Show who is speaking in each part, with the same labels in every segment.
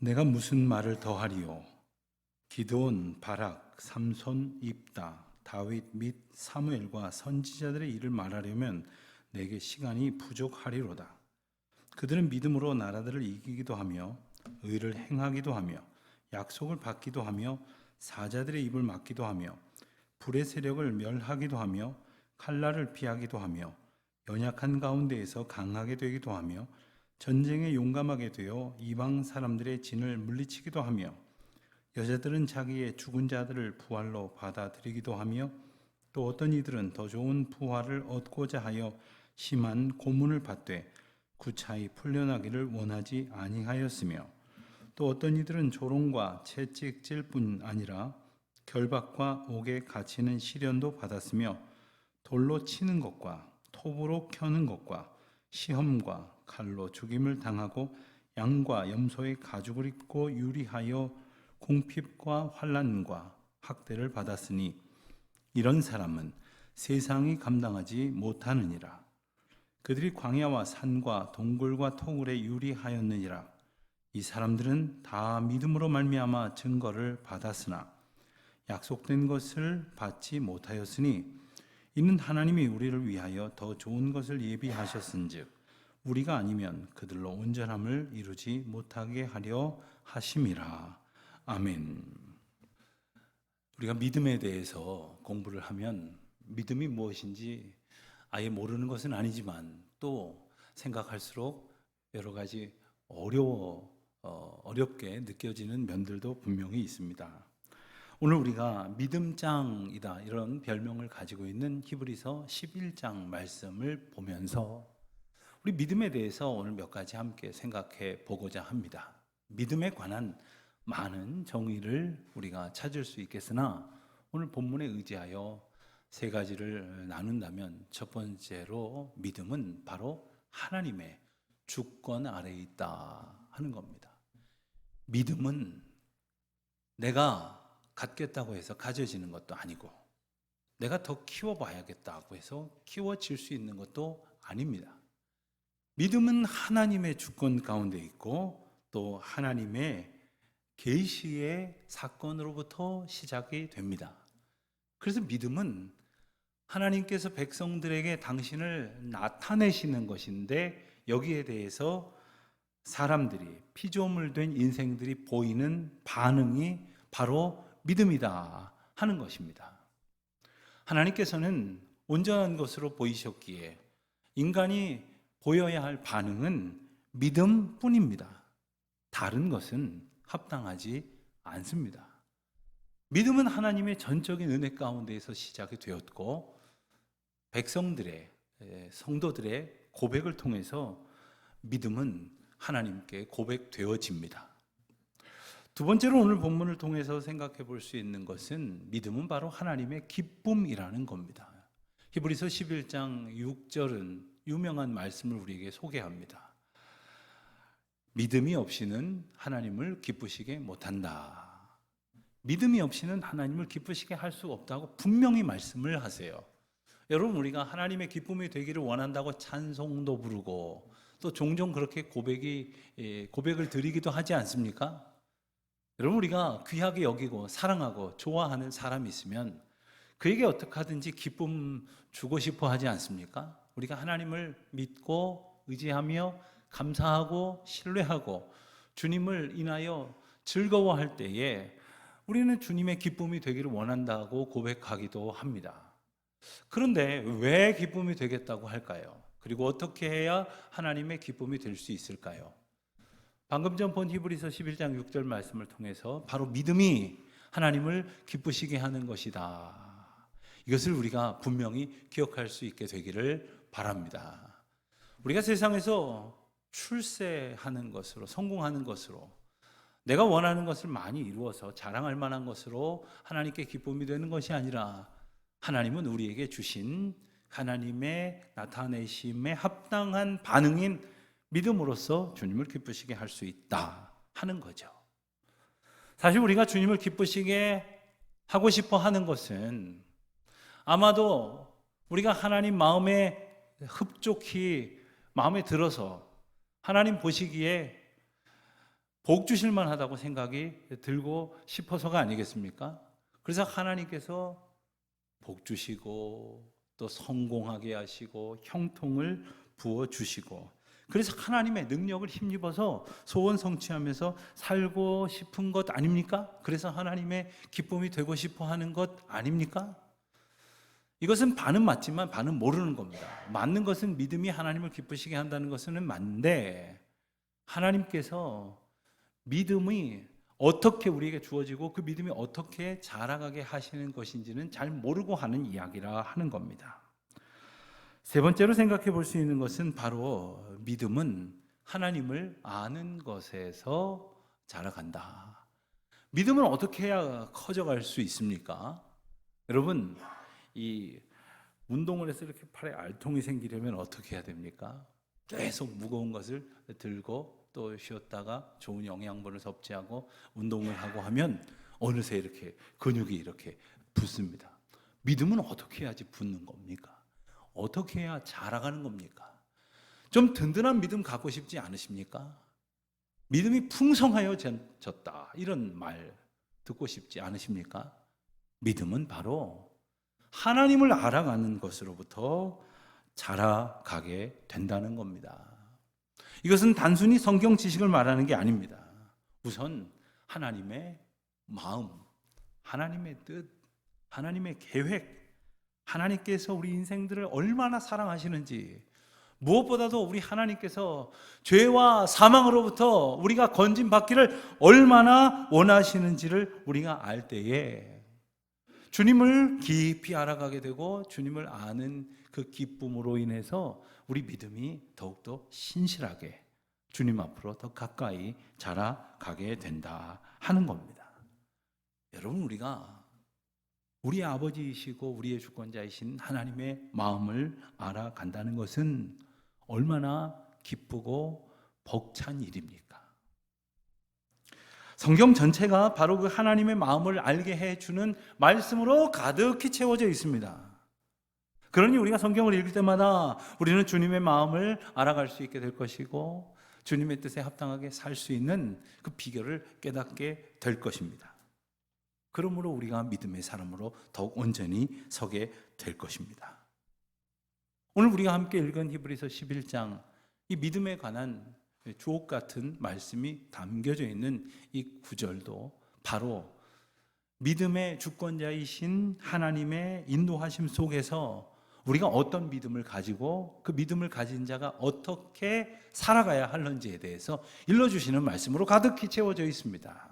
Speaker 1: 내가 무슨 말을 더하리요? 기드온, 바락, 삼손, 입다, 다윗 및 사무엘과 선지자들의 일을 말하려면 내게 시간이 부족하리로다. 그들은 믿음으로 나라들을 이기기도 하며 의를 행하기도 하며 약속을 받기도 하며 사자들의 입을 막기도 하며 불의 세력을 멸하기도 하며 칼날을 피하기도 하며 연약한 가운데에서 강하게 되기도 하며 전쟁에 용감하게 되어 이방 사람들의 진을 물리치기도 하며 여자들은 자기의 죽은 자들을 부활로 받아들이기도 하며 또 어떤 이들은 더 좋은 부활을 얻고자 하여 심한 고문을 받되 구차히 풀려나기를 원하지 아니하였으며 또 어떤 이들은 조롱과 채찍질 뿐 아니라 결박과 옥에 갇히는 시련도 받았으며 돌로 치는 것과 톱으로 켜는 것과 시험과 칼로 죽임을 당하고 양과 염소의 가죽을 입고 유리하여 궁핍과 환난과 학대를 받았으니 이런 사람은 세상이 감당하지 못하느니라. 그들이 광야와 산과 동굴과 토굴에 유리하였느니라. 이 사람들은 다 믿음으로 말미암아 증거를 받았으나 약속된 것을 받지 못하였으니 이는 하나님이 우리를 위하여 더 좋은 것을 예비하셨은즉 우리가 아니면 그들로 온전함을 이루지 못하게 하려 하심이라. 아멘. 우리가 믿음에 대해서 공부를 하면 믿음이 무엇인지 아예 모르는 것은 아니지만 또 생각할수록 여러 가지 어렵게 느껴지는 면들도 분명히 있습니다. 오늘 우리가 믿음장이다 이런 별명을 가지고 있는 히브리서 11장 말씀을 보면서 우리 믿음에 대해서 오늘 몇 가지 함께 생각해 보고자 합니다. 믿음에 관한 많은 정의를 우리가 찾을 수 있겠으나 오늘 본문에 의지하여 세 가지를 나눈다면 첫 번째로 믿음은 바로 하나님의 주권 아래에 있다 하는 겁니다. 믿음은 내가 갖겠다고 해서 가져지는 것도 아니고 내가 더 키워봐야겠다고 해서 키워질 수 있는 것도 아닙니다. 믿음은 하나님의 주권 가운데 있고 또 하나님의 계시의 사건으로부터 시작이 됩니다. 그래서 믿음은 하나님께서 백성들에게 당신을 나타내시는 것인데 여기에 대해서 사람들이 피조물 된 인생들이 보이는 반응이 바로 믿음이다 하는 것입니다. 하나님께서는 온전한 것으로 보이셨기에 인간이 보여야 할 반응은 믿음뿐입니다. 다른 것은 합당하지 않습니다. 믿음은 하나님의 전적인 은혜 가운데에서 시작이 되었고 백성들의 성도들의 고백을 통해서 믿음은 하나님께 고백되어집니다. 두 번째로 오늘 본문을 통해서 생각해 볼 수 있는 것은 믿음은 바로 하나님의 기쁨이라는 겁니다. 히브리서 11장 6절은 유명한 말씀을 우리에게 소개합니다. 믿음이 없이는 하나님을 기쁘시게 못한다. 믿음이 없이는 하나님을 기쁘시게 할 수 없다고 분명히 말씀을 하세요. 여러분, 우리가 하나님의 기쁨이 되기를 원한다고 찬송도 부르고 또 종종 그렇게 고백을 드리기도 하지 않습니까? 여러분, 우리가 귀하게 여기고 사랑하고 좋아하는 사람이 있으면 그에게 어떻게 하든지 기쁨 주고 싶어 하지 않습니까? 우리가 하나님을 믿고 의지하며 감사하고 신뢰하고 주님을 인하여 즐거워할 때에 우리는 주님의 기쁨이 되기를 원한다고 고백하기도 합니다. 그런데 왜 기쁨이 되겠다고 할까요? 그리고 어떻게 해야 하나님의 기쁨이 될 수 있을까요? 방금 전 본 히브리서 11장 6절 말씀을 통해서 바로 믿음이 하나님을 기쁘시게 하는 것이다. 이것을 우리가 분명히 기억할 수 있게 되기를 바랍니다. 우리가 세상에서 출세하는 것으로, 성공하는 것으로, 내가 원하는 것을 많이 이루어서 자랑할 만한 것으로 하나님께 기쁨이 되는 것이 아니라 하나님은 우리에게 주신 하나님의 나타내심에 합당한 반응인 믿음으로써 주님을 기쁘시게 할 수 있다 하는 거죠. 사실 우리가 주님을 기쁘시게 하고 싶어 하는 것은 아마도 우리가 하나님 마음에 흡족히 마음에 들어서 하나님 보시기에 복 주실 만하다고 생각이 들고 싶어서가 아니겠습니까? 그래서 하나님께서 복 주시고 또 성공하게 하시고 형통을 부어 주시고, 그래서 하나님의 능력을 힘입어서 소원 성취하면서 살고 싶은 것 아닙니까? 그래서 하나님의 기쁨이 되고 싶어 하는 것 아닙니까? 이것은 반은 맞지만 반은 모르는 겁니다. 맞는 것은 믿음이 하나님을 기쁘시게 한다는 것은 맞는데, 하나님께서 믿음이 어떻게 우리에게 주어지고 그 믿음이 어떻게 자라가게 하시는 것인지는 잘 모르고 하는 이야기라 하는 겁니다. 세 번째로 생각해 볼 수 있는 것은 바로 믿음은 하나님을 아는 것에서 자라간다. 믿음은 어떻게 해야 커져갈 수 있습니까? 여러분, 이 운동을 해서 이렇게 팔에 알통이 생기려면 어떻게 해야 됩니까? 계속 무거운 것을 들고 또 쉬었다가 좋은 영양분을 섭취하고 운동을 하고 하면 어느새 이렇게 근육이 이렇게 붙습니다. 믿음은 어떻게 해야지 붙는 겁니까? 어떻게 해야 자라가는 겁니까? 좀 든든한 믿음 갖고 싶지 않으십니까? 믿음이 풍성하여졌다, 이런 말 듣고 싶지 않으십니까? 믿음은 바로 하나님을 알아가는 것으로부터 자라가게 된다는 겁니다. 이것은 단순히 성경 지식을 말하는 게 아닙니다. 우선 하나님의 마음, 하나님의 뜻, 하나님의 계획, 하나님께서 우리 인생들을 얼마나 사랑하시는지, 무엇보다도 우리 하나님께서 죄와 사망으로부터 우리가 건진받기를 얼마나 원하시는지를 우리가 알 때에 주님을 깊이 알아가게 되고 주님을 아는 그 기쁨으로 인해서 우리 믿음이 더욱더 신실하게 주님 앞으로 더 가까이 자라가게 된다 하는 겁니다. 여러분, 우리가 우리 아버지이시고 우리의 주권자이신 하나님의 마음을 알아간다는 것은 얼마나 기쁘고 벅찬 일입니까? 성경 전체가 바로 그 하나님의 마음을 알게 해주는 말씀으로 가득히 채워져 있습니다. 그러니 우리가 성경을 읽을 때마다 우리는 주님의 마음을 알아갈 수 있게 될 것이고 주님의 뜻에 합당하게 살 수 있는 그 비결을 깨닫게 될 것입니다. 그러므로 우리가 믿음의 사람으로 더욱 온전히 서게 될 것입니다. 오늘 우리가 함께 읽은 히브리서 11장, 이 믿음에 관한 주옥 같은 말씀이 담겨져 있는 이 구절도 바로 믿음의 주권자이신 하나님의 인도하심 속에서 우리가 어떤 믿음을 가지고 그 믿음을 가진 자가 어떻게 살아가야 하는지에 대해서 일러주시는 말씀으로 가득히 채워져 있습니다.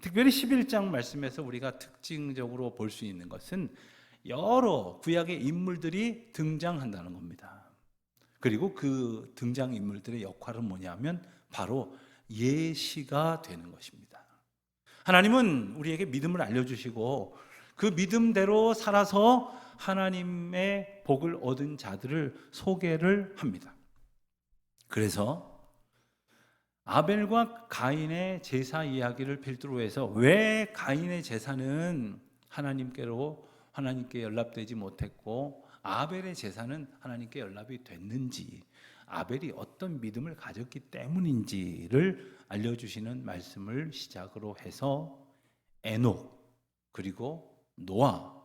Speaker 1: 특별히 11장 말씀에서 우리가 특징적으로 볼 수 있는 것은 여러 구약의 인물들이 등장한다는 겁니다. 그리고 그 등장인물들의 역할은 뭐냐면 바로 예시가 되는 것입니다. 하나님은 우리에게 믿음을 알려주시고 그 믿음대로 살아서 하나님의 복을 얻은 자들을 소개를 합니다. 그래서 아벨과 가인의 제사 이야기를 필두로 해서 왜 가인의 제사는 하나님께 연락되지 못했고 아벨의 제사는 하나님께 연락이 됐는지, 아벨이 어떤 믿음을 가졌기 때문인지를 알려주시는 말씀을 시작으로 해서 에녹, 그리고 노아,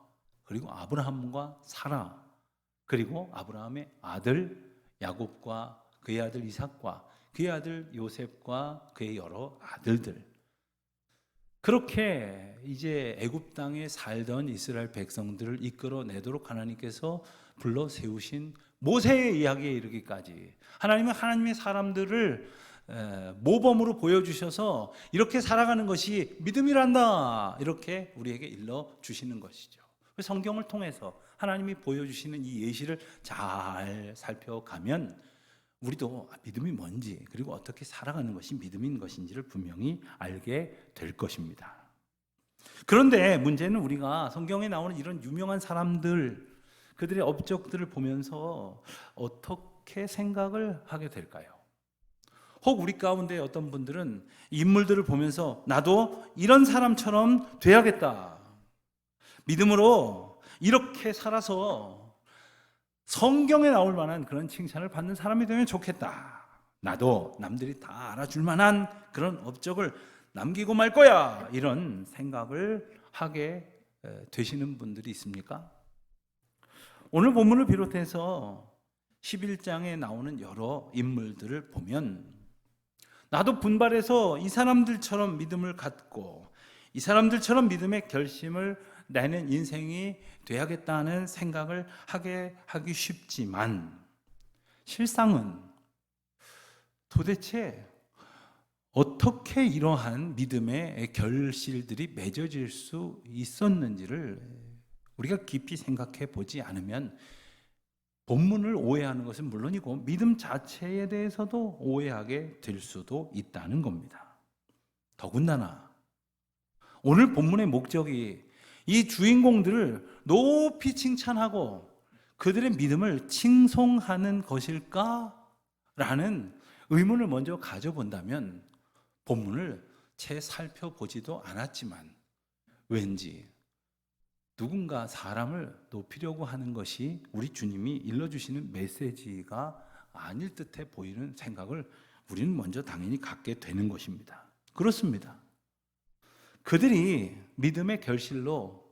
Speaker 1: 그리고 아브라함과 사라, 그리고 아브라함의 아들 야곱과 그의 아들 이삭과 그의 아들 요셉과 그의 여러 아들들, 그렇게 이제 애굽 땅에 살던 이스라엘 백성들을 이끌어내도록 하나님께서 불러 세우신 모세의 이야기에 이르기까지 하나님은 하나님의 사람들을 모범으로 보여주셔서 이렇게 살아가는 것이 믿음이란다, 이렇게 우리에게 일러주시는 것이죠. 성경을 통해서 하나님이 보여주시는 이 예시를 잘 살펴가면 우리도 믿음이 뭔지, 그리고 어떻게 살아가는 것이 믿음인 것인지를 분명히 알게 될 것입니다. 그런데 문제는 우리가 성경에 나오는 이런 유명한 사람들, 그들의 업적들을 보면서 어떻게 생각을 하게 될까요? 혹 우리 가운데 어떤 분들은 인물들을 보면서 나도 이런 사람처럼 돼야겠다, 믿음으로 이렇게 살아서 성경에 나올 만한 그런 칭찬을 받는 사람이 되면 좋겠다, 나도 남들이 다 알아줄 만한 그런 업적을 남기고 말 거야, 이런 생각을 하게 되시는 분들이 있습니까? 오늘 본문을 비롯해서 11장에 나오는 여러 인물들을 보면 나도 분발해서 이 사람들처럼 믿음을 갖고 이 사람들처럼 믿음의 결심을 내는 인생이 돼야겠다는 생각을 하기 쉽지만 실상은 도대체 어떻게 이러한 믿음의 결실들이 맺어질 수 있었는지를 우리가 깊이 생각해 보지 않으면 본문을 오해하는 것은 물론이고 믿음 자체에 대해서도 오해하게 될 수도 있다는 겁니다. 더군다나 오늘 본문의 목적이 이 주인공들을 높이 칭찬하고 그들의 믿음을 칭송하는 것일까? 라는 의문을 먼저 가져본다면 본문을 채 살펴보지도 않았지만 왠지 누군가 사람을 높이려고 하는 것이 우리 주님이 일러주시는 메시지가 아닐 듯해 보이는 생각을 우리는 먼저 당연히 갖게 되는 것입니다. 그렇습니다. 그들이 믿음의 결실로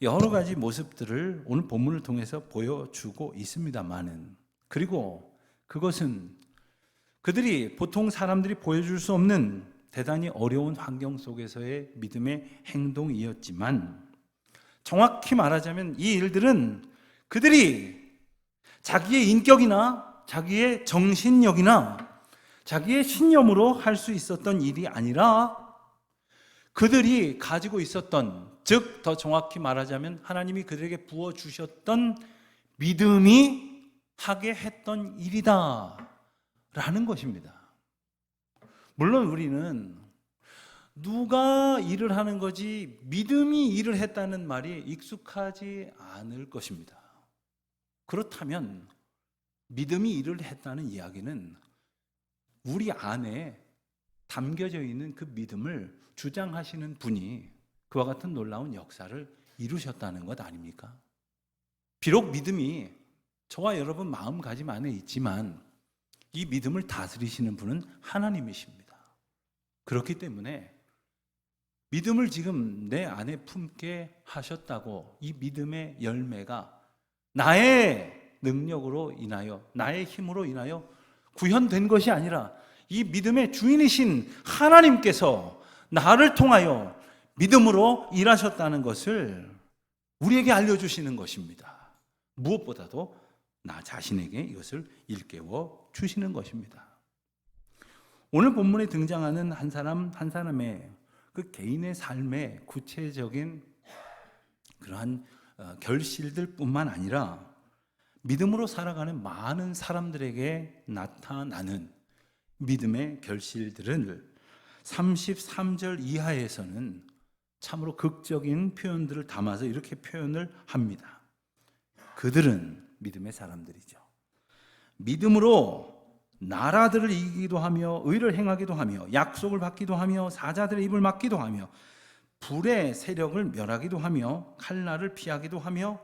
Speaker 1: 여러 가지 모습들을 오늘 본문을 통해서 보여주고 있습니다만은, 그리고 그것은 그들이 보통 사람들이 보여줄 수 없는 대단히 어려운 환경 속에서의 믿음의 행동이었지만, 정확히 말하자면 이 일들은 그들이 자기의 인격이나 자기의 정신력이나 자기의 신념으로 할 수 있었던 일이 아니라 그들이 가지고 있었던, 즉 더 정확히 말하자면 하나님이 그들에게 부어주셨던 믿음이 하게 했던 일이다 라는 것입니다. 물론 우리는 누가 일을 하는 거지 믿음이 일을 했다는 말이 익숙하지 않을 것입니다. 그렇다면 믿음이 일을 했다는 이야기는 우리 안에 담겨져 있는 그 믿음을 주장하시는 분이 그와 같은 놀라운 역사를 이루셨다는 것 아닙니까? 비록 믿음이 저와 여러분 마음가짐 안에 있지만 이 믿음을 다스리시는 분은 하나님이십니다. 그렇기 때문에 믿음을 지금 내 안에 품게 하셨다고 이 믿음의 열매가 나의 능력으로 인하여, 나의 힘으로 인하여 구현된 것이 아니라 이 믿음의 주인이신 하나님께서 나를 통하여 믿음으로 일하셨다는 것을 우리에게 알려주시는 것입니다. 무엇보다도 나 자신에게 이것을 일깨워 주시는 것입니다. 오늘 본문에 등장하는 한 사람 한 사람의 그 개인의 삶의 구체적인 그러한 결실들 뿐만 아니라 믿음으로 살아가는 많은 사람들에게 나타나는 믿음의 결실들을 33절 이하에서는 참으로 극적인 표현들을 담아서 이렇게 표현을 합니다. 그들은 믿음의 사람들이죠. 믿음으로 나라들을 이기기도 하며 의를 행하기도 하며 약속을 받기도 하며 사자들의 입을 막기도 하며 불의 세력을 멸하기도 하며 칼날을 피하기도 하며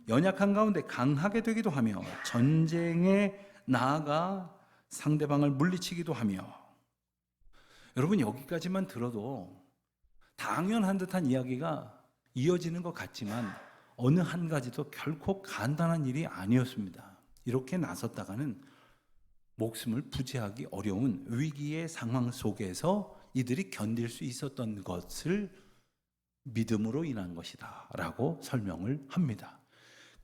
Speaker 1: 연약한 가운데 강하게 되기도 하며 전쟁에 나아가 상대방을 물리치기도 하며. 여러분, 여기까지만 들어도 당연한 듯한 이야기가 이어지는 것 같지만 어느 한 가지도 결코 간단한 일이 아니었습니다. 이렇게 나섰다가는 목숨을 부지하기 어려운 위기의 상황 속에서 이들이 견딜 수 있었던 것을 믿음으로 인한 것이다 라고 설명을 합니다.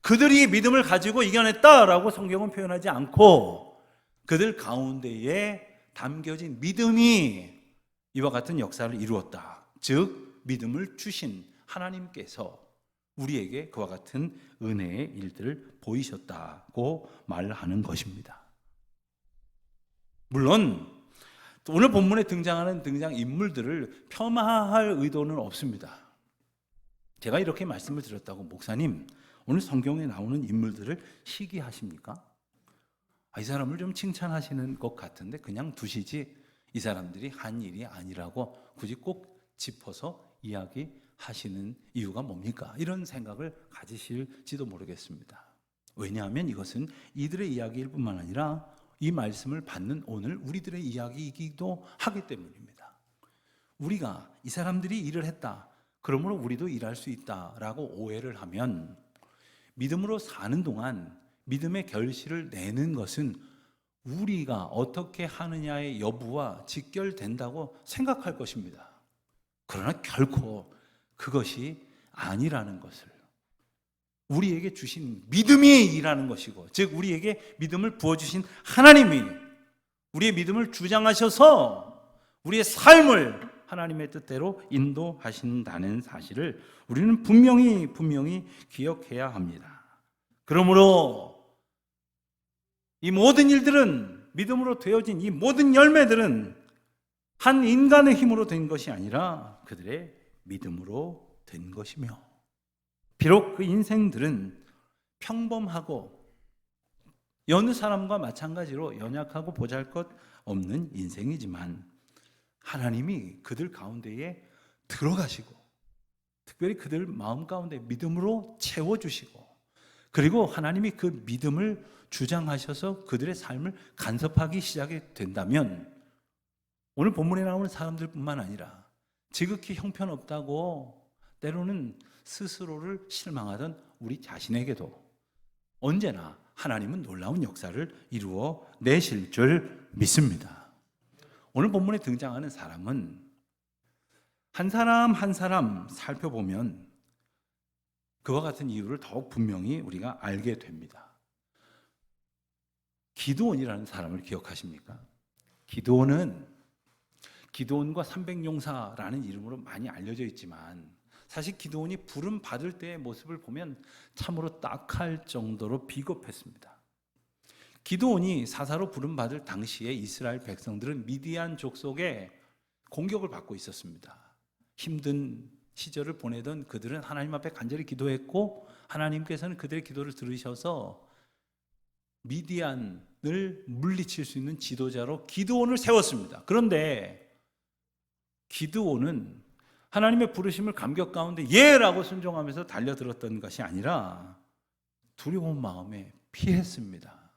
Speaker 1: 그들이 믿음을 가지고 이겨냈다라고 성경은 표현하지 않고 그들 가운데에 담겨진 믿음이 이와 같은 역사를 이루었다. 즉 믿음을 주신 하나님께서 우리에게 그와 같은 은혜의 일들을 보이셨다고 말하는 것입니다. 물론 오늘 본문에 등장하는 등장인물들을 폄하할 의도는 없습니다. 제가 이렇게 말씀을 드렸다고 목사님 오늘 성경에 나오는 인물들을 시기하십니까? 이 사람을 좀 칭찬하시는 것 같은데 그냥 두시지 이 사람들이 한 일이 아니라고 굳이 꼭 짚어서 이야기하시는 이유가 뭡니까? 이런 생각을 가지실지도 모르겠습니다. 왜냐하면 이것은 이들의 이야기일 뿐만 아니라 이 말씀을 받는 오늘 우리들의 이야기이기도 하기 때문입니다. 우리가 이 사람들이 일을 했다, 그러므로 우리도 일할 수 있다라고 오해를 하면 믿음으로 사는 동안 믿음의 결실을 내는 것은 우리가 어떻게 하느냐의 여부와 직결된다고 생각할 것입니다. 그러나 결코 그것이 아니라는 것을, 우리에게 주신 믿음이 일하는 것이고, 즉 우리에게 믿음을 부어주신 하나님이 우리의 믿음을 주장하셔서 우리의 삶을 하나님의 뜻대로 인도하신다는 사실을 우리는 분명히 기억해야 합니다. 그러므로 이 모든 일들은, 믿음으로 되어진 이 모든 열매들은 한 인간의 힘으로 된 것이 아니라 그들의 믿음으로 된 것이며, 비록 그 인생들은 평범하고 여느 사람과 마찬가지로 연약하고 보잘것없는 인생이지만 하나님이 그들 가운데에 들어가시고 특별히 그들 마음 가운데 믿음으로 채워주시고, 그리고 하나님이 그 믿음을 주장하셔서 그들의 삶을 간섭하기 시작이 된다면 오늘 본문에 나오는 사람들뿐만 아니라 지극히 형편없다고 때로는 스스로를 실망하던 우리 자신에게도 언제나 하나님은 놀라운 역사를 이루어 내실 줄 믿습니다. 오늘 본문에 등장하는 사람은 한 사람 한 사람 살펴보면 그와 같은 이유를 더욱 분명히 우리가 알게 됩니다. 기드온이라는 사람을 기억하십니까? 기드온과 300용사라는 이름으로 많이 알려져 있지만 사실 기드온이 부름 받을 때의 모습을 보면 참으로 딱할 정도로 비겁했습니다. 기드온이 사사로 부름 받을 당시에 이스라엘 백성들은 미디안 족속의 공격을 받고 있었습니다. 힘든 시절을 보내던 그들은 하나님 앞에 간절히 기도했고 하나님께서는 그들의 기도를 들으셔서 미디안을 물리칠 수 있는 지도자로 기드온을 세웠습니다. 그런데 기드온은 하나님의 부르심을 감격 가운데 예라고 순종하면서 달려들었던 것이 아니라 두려운 마음에 피했습니다.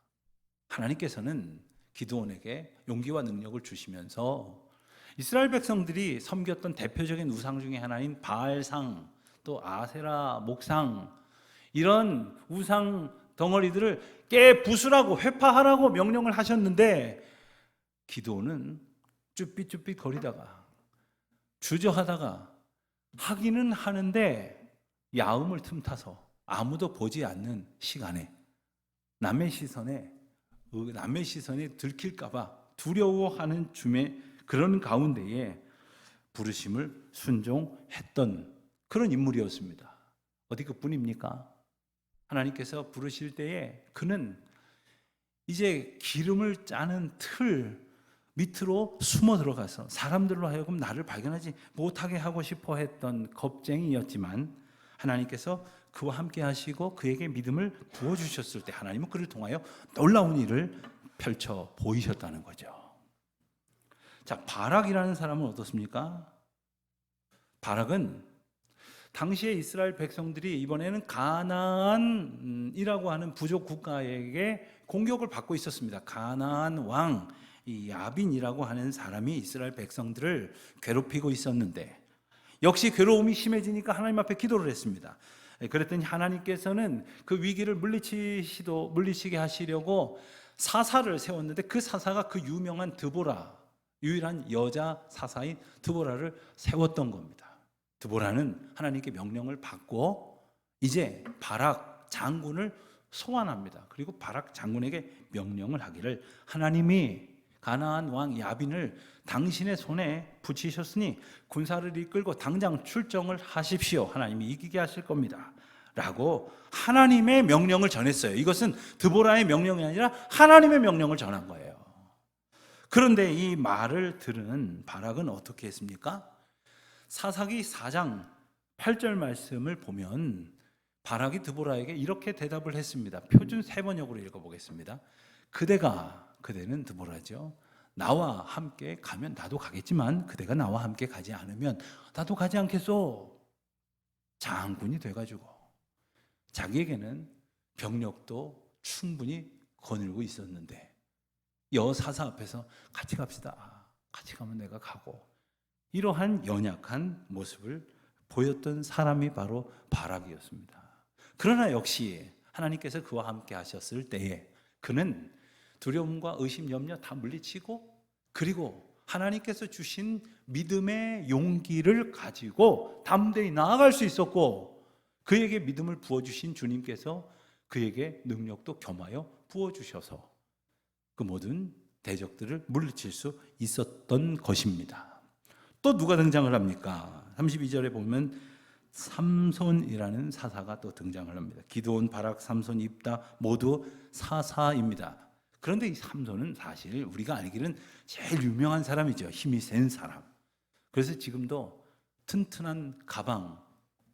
Speaker 1: 하나님께서는 기드온에게 용기와 능력을 주시면서 이스라엘 백성들이 섬겼던 대표적인 우상 중에 하나인 바알상, 또 아세라 목상, 이런 우상 덩어리들을 깨부수라고, 회파하라고 명령을 하셨는데 기드온은 쭈삣쭈삣 거리다가 주저하다가 하기는 하는데 야음을 틈타서 아무도 보지 않는 시간에 남의 시선에 들킬까 봐 두려워하는 중에 그런 가운데에 부르심을 순종했던 그런 인물이었습니다. 어디 그뿐입니까? 하나님께서 부르실 때에 그는 이제 기름을 짜는 틀 밑으로 숨어 들어가서 사람들로 하여금 나를 발견하지 못하게 하고 싶어 했던 겁쟁이였지만 하나님께서 그와 함께 하시고 그에게 믿음을 부어주셨을 때 하나님은 그를 통하여 놀라운 일을 펼쳐 보이셨다는 거죠. 자, 바락이라는 사람은 어떻습니까? 바락은 당시에 이스라엘 백성들이 이번에는 가나안이라고 하는 부족 국가에게 공격을 받고 있었습니다. 가나안 왕 이 야빈이라고 하는 사람이 이스라엘 백성들을 괴롭히고 있었는데 역시 괴로움이 심해지니까 하나님 앞에 기도를 했습니다. 그랬더니 하나님께서는 그 위기를 물리치게 하시려고 사사를 세웠는데 그 사사가 그 유명한 드보라, 유일한 여자 사사인 드보라를 세웠던 겁니다. 드보라는 하나님께 명령을 받고 이제 바락 장군을 소환합니다. 그리고 바락 장군에게 명령을 하기를 하나님이 가나안 왕 야빈을 당신의 손에 붙이셨으니 군사를 이끌고 당장 출정을 하십시오. 하나님이 이기게 하실 겁니다. 라고 하나님의 명령을 전했어요. 이것은 드보라의 명령이 아니라 하나님의 명령을 전한 거예요. 그런데 이 말을 들은 바락은 어떻게 했습니까? 사사기 4장 8절 말씀을 보면 바락이 드보라에게 이렇게 대답을 했습니다. 표준 세번역으로 읽어보겠습니다. 그대는 드보라죠. 나와 함께 가면 나도 가겠지만 그대가 나와 함께 가지 않으면 나도 가지 않겠소. 장군이 돼가지고 자기에게는 병력도 충분히 거닐고 있었는데 여사사 앞에서 같이 갑시다. 같이 가면 내가 가고. 이러한 연약한 모습을 보였던 사람이 바로 바락이었습니다. 그러나 역시 하나님께서 그와 함께 하셨을 때에 그는 두려움과 의심, 염려 다 물리치고, 그리고 하나님께서 주신 믿음의 용기를 가지고 담대히 나아갈 수 있었고, 그에게 믿음을 부어주신 주님께서 그에게 능력도 겸하여 부어주셔서 그 모든 대적들을 물리칠 수 있었던 것입니다. 또 누가 등장을 합니까? 32절에 보면 삼손이라는 사사가 또 등장을 합니다. 기드온, 바락, 삼손, 입다 모두 사사입니다. 그런데 이 삼손은 사실 우리가 알기는 제일 유명한 사람이죠. 힘이 센 사람. 그래서 지금도 튼튼한 가방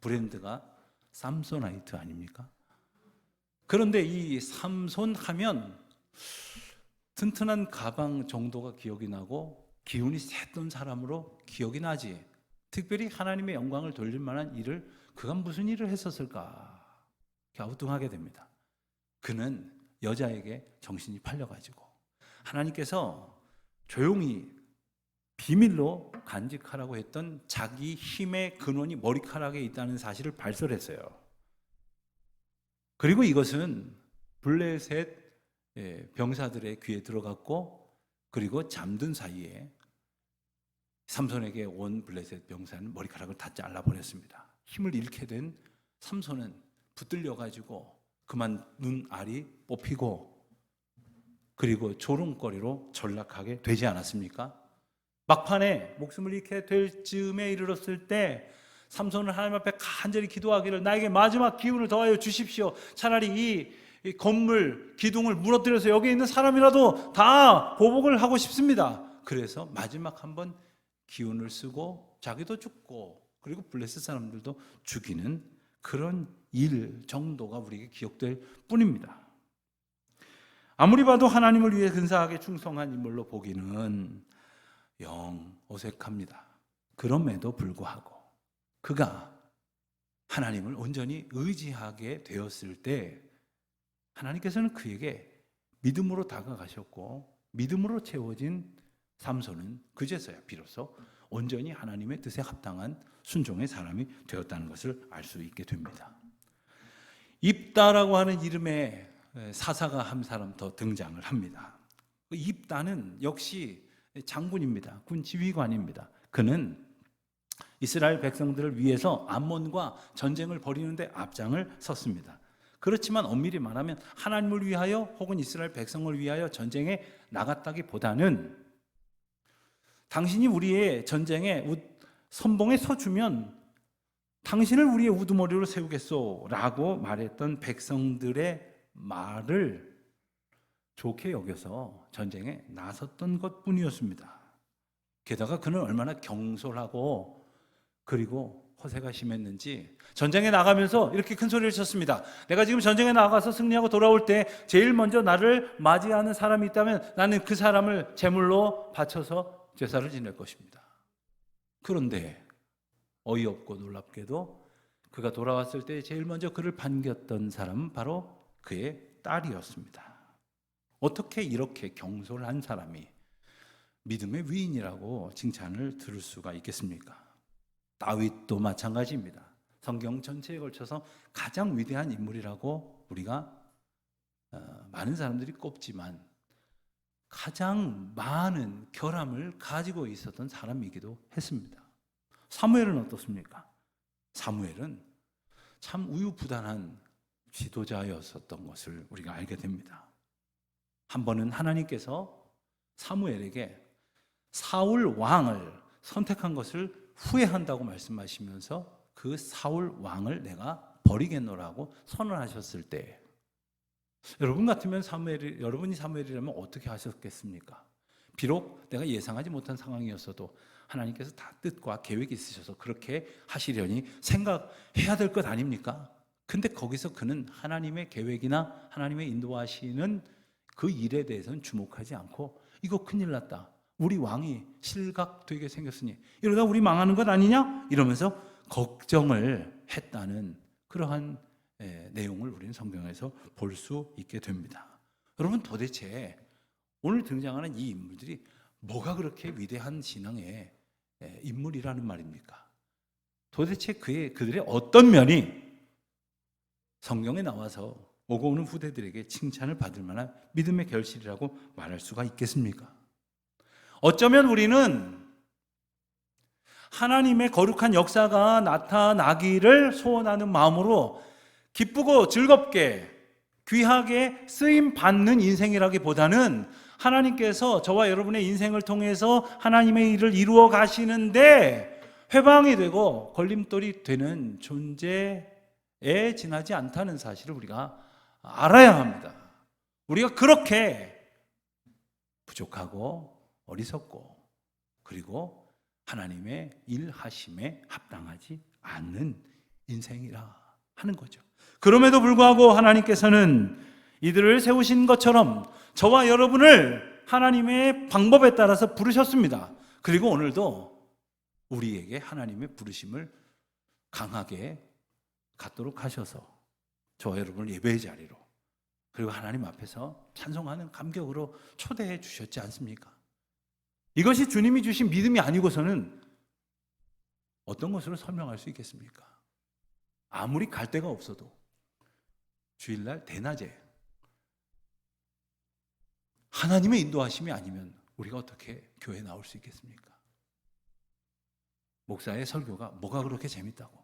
Speaker 1: 브랜드가 삼소나이트 아닙니까? 그런데 이 삼손 하면 튼튼한 가방 정도가 기억이 나고 기운이 셌던 사람으로 기억이 나지, 특별히 하나님의 영광을 돌릴 만한 일을 그가 무슨 일을 했었을까 갸우뚱하게 됩니다. 그는 여자에게 정신이 팔려가지고 하나님께서 조용히 비밀로 간직하라고 했던 자기 힘의 근원이 머리카락에 있다는 사실을 발설했어요. 그리고 이것은 블레셋 병사들의 귀에 들어갔고, 그리고 잠든 사이에 삼손에게 온 블레셋 병사는 머리카락을 다 잘라버렸습니다. 힘을 잃게 된 삼손은 붙들려가지고 그만 눈알이 뽑히고, 그리고 조롱거리로 전락하게 되지 않았습니까? 막판에 목숨을 잃게 될 즈음에 이르렀을 때 삼손은 하나님 앞에 간절히 기도하기를, 나에게 마지막 기운을 더하여 주십시오. 차라리 이 건물 기둥을 무너뜨려서 여기 있는 사람이라도 다 보복을 하고 싶습니다. 그래서 마지막 한번 기운을 쓰고 자기도 죽고, 그리고 블레셋 사람들도 죽이는 그런 일 정도가 우리에게 기억될 뿐입니다. 아무리 봐도 하나님을 위해 근사하게 충성한 인물로 보기는 영 어색합니다. 그럼에도 불구하고 그가 하나님을 온전히 의지하게 되었을 때 하나님께서는 그에게 믿음으로 다가가셨고, 믿음으로 채워진 삼손은 그제서야 비로소 온전히 하나님의 뜻에 합당한 순종의 사람이 되었다는 것을 알 수 있게 됩니다. 입다라고 하는 이름의 사사가 한 사람 더 등장을 합니다. 입다는 역시 장군입니다. 군 지휘관입니다. 그는 이스라엘 백성들을 위해서 암몬과 전쟁을 벌이는데 앞장을 섰습니다. 그렇지만 엄밀히 말하면 하나님을 위하여 혹은 이스라엘 백성을 위하여 전쟁에 나갔다기보다는 당신이 우리의 전쟁에 선봉에 서주면 당신을 우리의 우두머리로 세우겠소 라고 말했던 백성들의 말을 좋게 여겨서 전쟁에 나섰던 것뿐이었습니다. 게다가 그는 얼마나 경솔하고 그리고 허세가 심했는지 전쟁에 나가면서 이렇게 큰 소리를 쳤습니다. 내가 지금 전쟁에 나가서 승리하고 돌아올 때 제일 먼저 나를 맞이하는 사람이 있다면 나는 그 사람을 제물로 바쳐서 제사를 지낼 것입니다. 그런데 어이없고 놀랍게도 그가 돌아왔을 때 제일 먼저 그를 반겼던 사람은 바로 그의 딸이었습니다. 어떻게 이렇게 경솔한 사람이 믿음의 위인이라고 칭찬을 들을 수가 있겠습니까? 다윗도 마찬가지입니다. 성경 전체에 걸쳐서 가장 위대한 인물이라고 우리가 많은 사람들이 꼽지만 가장 많은 결함을 가지고 있었던 사람이기도 했습니다. 사무엘은 어떻습니까? 사무엘은 참 우유부단한 지도자였었던 것을 우리가 알게 됩니다. 한 번은 하나님께서 사무엘에게 사울 왕을 선택한 것을 후회한다고 말씀하시면서 그 사울 왕을 내가 버리겠노라고 선언하셨을 때, 여러분 같으면 여러분이 사무엘이라면 어떻게 하셨겠습니까? 비록 내가 예상하지 못한 상황이었어도 하나님께서 다 뜻과 계획이 있으셔서 그렇게 하시려니 생각해야 될 것 아닙니까? 근데 거기서 그는 하나님의 계획이나 하나님의 인도하시는 그 일에 대해서는 주목하지 않고, 이거 큰일 났다, 우리 왕이 실각되게 생겼으니 이러다 우리 망하는 것 아니냐? 이러면서 걱정을 했다는 그러한 내용을 우리는 성경에서 볼 수 있게 됩니다. 여러분, 도대체 오늘 등장하는 이 인물들이 뭐가 그렇게 위대한 신앙의 인물이라는 말입니까? 도대체 그들의 어떤 면이 성경에 나와서 오고 오는 후대들에게 칭찬을 받을 만한 믿음의 결실이라고 말할 수가 있겠습니까? 어쩌면 우리는 하나님의 거룩한 역사가 나타나기를 소원하는 마음으로 기쁘고 즐겁게 귀하게 쓰임 받는 인생이라기보다는 하나님께서 저와 여러분의 인생을 통해서 하나님의 일을 이루어 가시는데 회방이 되고 걸림돌이 되는 존재에 지나지 않다는 사실을 우리가 알아야 합니다. 우리가 그렇게 부족하고 어리석고 그리고 하나님의 일하심에 합당하지 않는 인생이라 하는 거죠. 그럼에도 불구하고 하나님께서는 이들을 세우신 것처럼 저와 여러분을 하나님의 방법에 따라서 부르셨습니다. 그리고 오늘도 우리에게 하나님의 부르심을 강하게 갖도록 하셔서 저와 여러분을 예배의 자리로 그리고 하나님 앞에서 찬송하는 감격으로 초대해 주셨지 않습니까? 이것이 주님이 주신 믿음이 아니고서는 어떤 것으로 설명할 수 있겠습니까? 아무리 갈 데가 없어도 주일날 대낮에 하나님의 인도하심이 아니면 우리가 어떻게 교회에 나올 수 있겠습니까? 목사의 설교가 뭐가 그렇게 재밌다고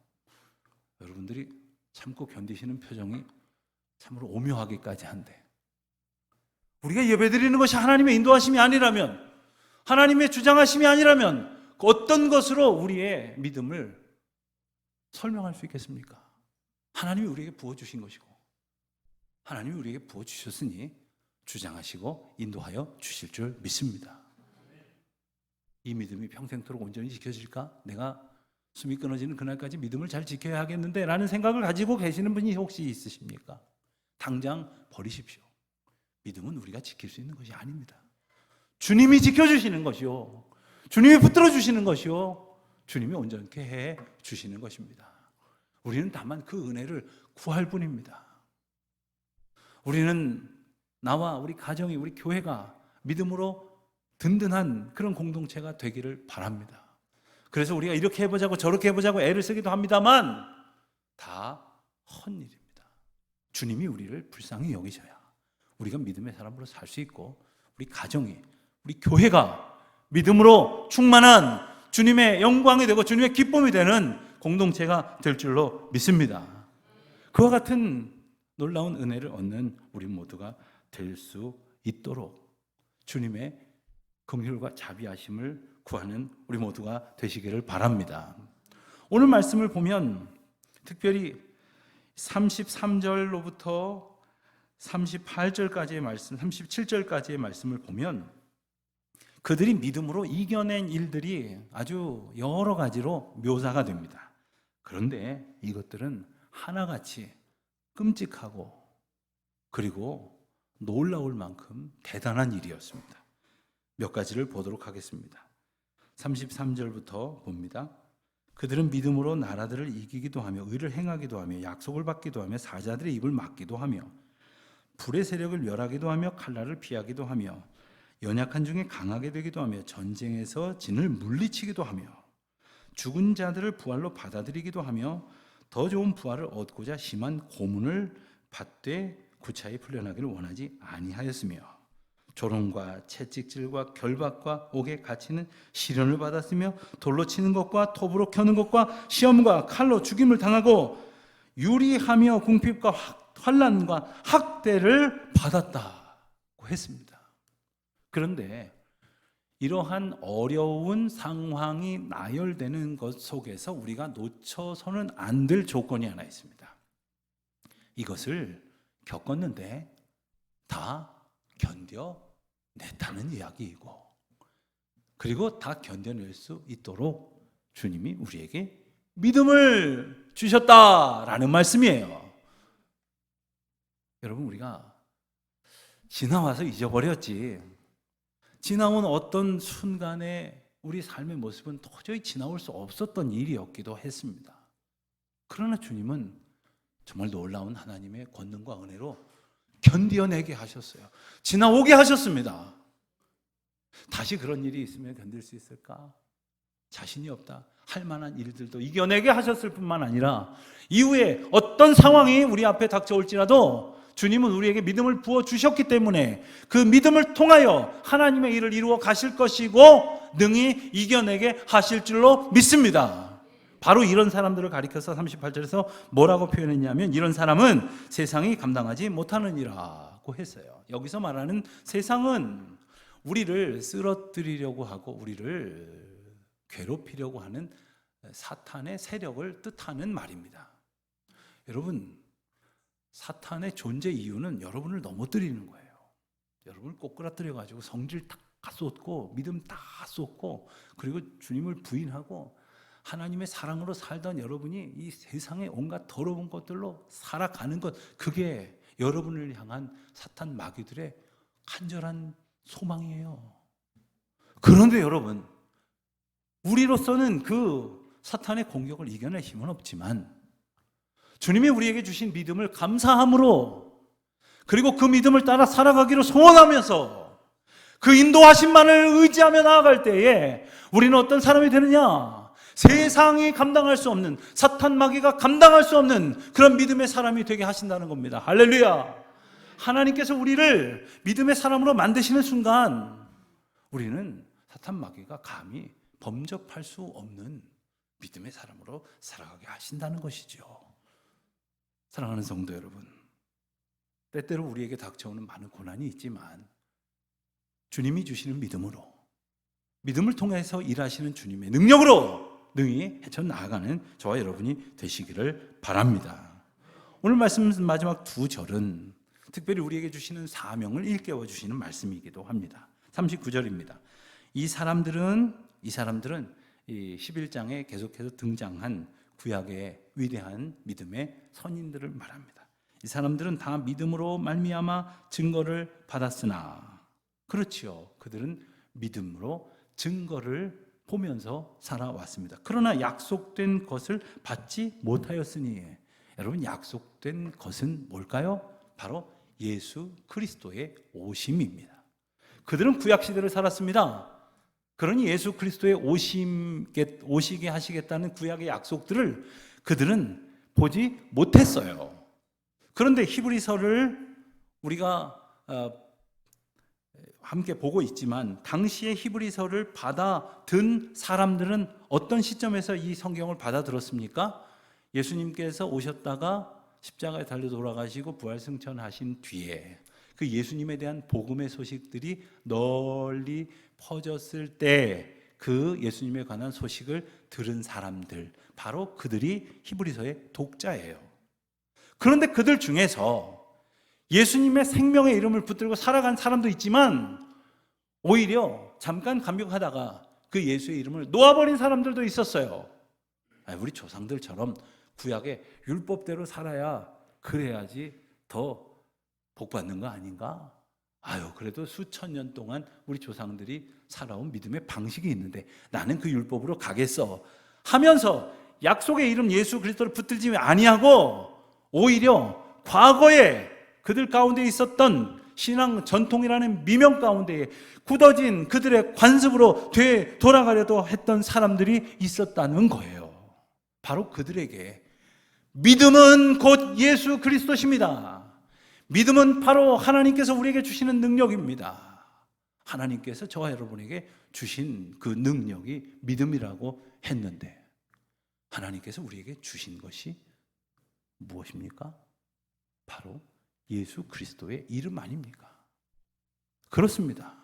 Speaker 1: 여러분들이 참고 견디시는 표정이 참으로 오묘하기까지 한데 우리가 예배드리는 것이 하나님의 인도하심이 아니라면 하나님의 주장하심이 아니라면 어떤 것으로 우리의 믿음을 설명할 수 있겠습니까? 하나님이 우리에게 부어주신 것이고 하나님이 우리에게 부어주셨으니 주장하시고 인도하여 주실 줄 믿습니다. 이 믿음이 평생토록 온전히 지켜질까? 내가 숨이 끊어지는 그날까지 믿음을 잘 지켜야 하겠는데 라는 생각을 가지고 계시는 분이 혹시 있으십니까? 당장 버리십시오. 믿음은 우리가 지킬 수 있는 것이 아닙니다. 주님이 지켜주시는 것이요 주님이 붙들어 주시는 것이요 주님이 온전케 해 주시는 것입니다. 우리는 다만 그 은혜를 구할 뿐입니다. 우리는 나와 우리 가정이 우리 교회가 믿음으로 든든한 그런 공동체가 되기를 바랍니다. 그래서 우리가 이렇게 해보자고 저렇게 해보자고 애를 쓰기도 합니다만 다 헛일입니다. 주님이 우리를 불쌍히 여기셔야 우리가 믿음의 사람으로 살 수 있고 우리 가정이 우리 교회가 믿음으로 충만한 주님의 영광이 되고 주님의 기쁨이 되는 공동체가 될 줄로 믿습니다. 그와 같은 놀라운 은혜를 얻는 우리 모두가 될 수 있도록 주님의 긍휼과 자비하심을 구하는 우리 모두가 되시기를 바랍니다. 오늘 말씀을 보면 특별히 33절로부터 38절까지의 말씀, 37절까지의 말씀을 보면 그들이 믿음으로 이겨낸 일들이 아주 여러 가지로 묘사가 됩니다. 그런데 이것들은 하나같이 끔찍하고 그리고 놀라울 만큼 대단한 일이었습니다. 몇 가지를 보도록 하겠습니다. 33절부터 봅니다. 그들은 믿음으로 나라들을 이기기도 하며 의를 행하기도 하며 약속을 받기도 하며 사자들의 입을 막기도 하며 불의 세력을 멸하기도 하며 칼날을 피하기도 하며 연약한 중에 강하게 되기도 하며 전쟁에서 진을 물리치기도 하며 죽은 자들을 부활로 받아들이기도 하며 더 좋은 부활을 얻고자 심한 고문을 받되 구차히 풀려나기를 원하지 아니하였으며 조롱과 채찍질과 결박과 옥에 갇히는 시련을 받았으며 돌로 치는 것과 톱으로 켜는 것과 시험과 칼로 죽임을 당하고 유리하며 궁핍과 환난과 학대를 받았다고 했습니다. 그런데 이러한 어려운 상황이 나열되는 것 속에서 우리가 놓쳐서는 안 될 조건이 하나 있습니다. 이것을 겪었는데 다 견뎌냈다는 이야기이고 그리고 다 견뎌낼 수 있도록 주님이 우리에게 믿음을 주셨다라는 말씀이에요. 여러분 우리가 지나와서 잊어버렸지 지나온 어떤 순간에 우리 삶의 모습은 도저히 지나올 수 없었던 일이었기도 했습니다. 그러나 주님은 정말 놀라운 하나님의 권능과 은혜로 견뎌내게 하셨어요. 지나오게 하셨습니다. 다시 그런 일이 있으면 견딜 수 있을까? 자신이 없다. 할 만한 일들도 이겨내게 하셨을 뿐만 아니라 이후에 어떤 상황이 우리 앞에 닥쳐올지라도 주님은 우리에게 믿음을 부어주셨기 때문에 그 믿음을 통하여 하나님의 일을 이루어 가실 것이고 능히 이겨내게 하실 줄로 믿습니다. 바로 이런 사람들을 가리켜서 38절에서 뭐라고 표현했냐면 이런 사람은 세상이 감당하지 못하느니라고 했어요. 여기서 말하는 세상은 우리를 쓰러뜨리려고 하고 우리를 괴롭히려고 하는 사탄의 세력을 뜻하는 말입니다. 여러분, 사탄의 존재 이유는 여러분을 넘어뜨리는 거예요. 여러분을 꼬꾸라뜨려 가지고 성질 다 쏟고 믿음 다 쏟고 그리고 주님을 부인하고 하나님의 사랑으로 살던 여러분이 이 세상의 온갖 더러운 것들로 살아가는 것, 그게 여러분을 향한 사탄 마귀들의 간절한 소망이에요. 그런데 여러분, 우리로서는 그 사탄의 공격을 이겨낼 힘은 없지만 주님이 우리에게 주신 믿음을 감사함으로 그리고 그 믿음을 따라 살아가기로 소원하면서 그 인도하심만을 의지하며 나아갈 때에 우리는 어떤 사람이 되느냐? 세상이 감당할 수 없는, 사탄 마귀가 감당할 수 없는 그런 믿음의 사람이 되게 하신다는 겁니다. 할렐루야! 하나님께서 우리를 믿음의 사람으로 만드시는 순간 우리는 사탄 마귀가 감히 범접할 수 없는 믿음의 사람으로 살아가게 하신다는 것이죠. 사랑하는 성도 여러분, 때때로 우리에게 닥쳐오는 많은 고난이 있지만 주님이 주시는 믿음으로, 믿음을 통해서 일하시는 주님의 능력으로 능히 헤쳐나가는 저와 여러분이 되시기를 바랍니다. 오늘 말씀 마지막 두 절은 특별히 우리에게 주시는 사명을 일깨워 주시는 말씀이기도 합니다. 39절입니다. 이 사람들은 이 11장에 계속해서 등장한 구약의 위대한 믿음의 선인들을 말합니다. 이 사람들은 다 믿음으로 말미암아 증거를 받았으나, 그렇지요, 그들은 믿음으로 증거를 보면서 살아왔습니다. 그러나 약속된 것을 받지 못하였으니, 여러분, 약속된 것은 뭘까요? 바로 예수 그리스도의 오심입니다. 그들은 구약시대를 살았습니다. 그러니 예수 그리스도의 오시게 하시겠다는 구약의 약속들을 그들은 보지 못했어요. 그런데 히브리서를 우리가 함께 보고 있지만 당시의 히브리서를 받아든 사람들은 어떤 시점에서 이 성경을 받아들었습니까? 예수님께서 오셨다가 십자가에 달려 돌아가시고 부활승천하신 뒤에 그 예수님에 대한 복음의 소식들이 널리 퍼졌을 때 그 예수님에 관한 소식을 들은 사람들, 바로 그들이 히브리서의 독자예요. 그런데 그들 중에서 예수님의 생명의 이름을 붙들고 살아간 사람도 있지만 오히려 잠깐 감격하다가 그 예수의 이름을 놓아버린 사람들도 있었어요. 우리 조상들처럼 구약의 율법대로 살아야 그래야지 더 복받는 거 아닌가? 그래도 수천 년 동안 우리 조상들이 살아온 믿음의 방식이 있는데 나는 그 율법으로 가겠어 하면서 약속의 이름 예수 그리스도를 붙들지 아니하고 오히려 과거에 그들 가운데 있었던 신앙 전통이라는 미명 가운데에 굳어진 그들의 관습으로 돌아가려도 했던 사람들이 있었다는 거예요. 바로 그들에게 믿음은 곧 예수 그리스도십니다. 믿음은 바로 하나님께서 우리에게 주시는 능력입니다. 하나님께서 저와 여러분에게 주신 그 능력이 믿음이라고 했는데 하나님께서 우리에게 주신 것이 무엇입니까? 바로 예수 그리스도의 이름 아닙니까? 그렇습니다.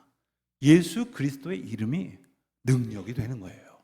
Speaker 1: 예수 그리스도의 이름이 능력이 되는 거예요.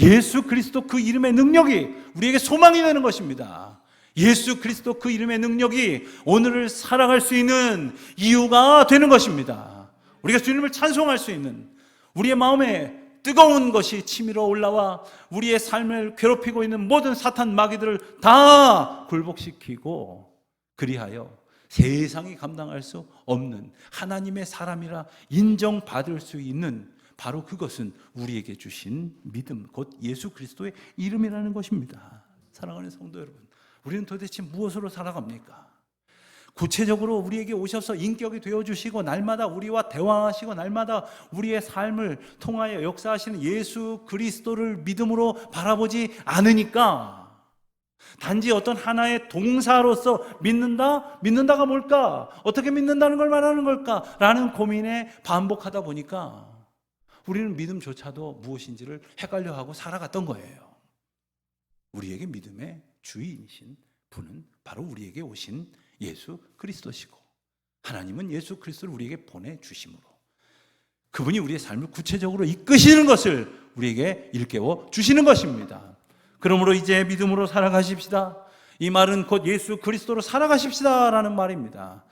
Speaker 1: 예수 그리스도 그 이름의 능력이 우리에게 소망이 되는 것입니다. 예수 그리스도 그 이름의 능력이 오늘을 살아갈 수 있는 이유가 되는 것입니다. 우리가 주님을 찬송할 수 있는, 우리의 마음에 뜨거운 것이 치밀어 올라와 우리의 삶을 괴롭히고 있는 모든 사탄 마귀들을 다 굴복시키고 그리하여 세상이 감당할 수 없는 하나님의 사람이라 인정받을 수 있는 바로 그것은 우리에게 주신 믿음, 곧 예수 그리스도의 이름이라는 것입니다. 사랑하는 성도 여러분, 우리는 도대체 무엇으로 살아갑니까? 구체적으로 우리에게 오셔서 인격이 되어주시고 날마다 우리와 대화하시고 날마다 우리의 삶을 통하여 역사하시는 예수 그리스도를 믿음으로 바라보지 않으니까 단지 어떤 하나의 동사로서 믿는다? 믿는다가 뭘까? 어떻게 믿는다는 걸 말하는 걸까? 라는 고민에 반복하다 보니까 우리는 믿음조차도 무엇인지를 헷갈려하고 살아갔던 거예요. 우리에게 믿음의 주인이신 분은 바로 우리에게 오신 예수 그리스도시고 하나님은 예수 그리스도를 우리에게 보내주심으로 그분이 우리의 삶을 구체적으로 이끄시는 것을 우리에게 일깨워 주시는 것입니다. 그러므로 이제 믿음으로 살아가십시다. 이 말은 곧 예수 그리스도로 살아가십시다 라는 말입니다.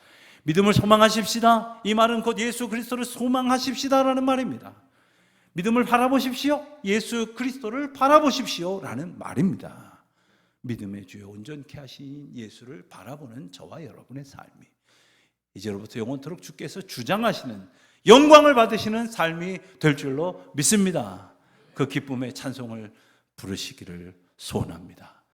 Speaker 1: 믿음을 소망하십시다. 이 말은 곧 예수 그리스도를 소망하십시다 라는 말입니다. 믿음을 바라보십시오. 예수 그리스도를 바라보십시오 라는 말입니다. 믿음의 주요 온전케 하신 예수를 바라보는 저와 여러분의 삶이 이제로부터 영원토록 주께서 주장하시는 영광을 받으시는 삶이 될 줄로 믿습니다. 그 기쁨의 찬송을 부르시기를 소원합니다.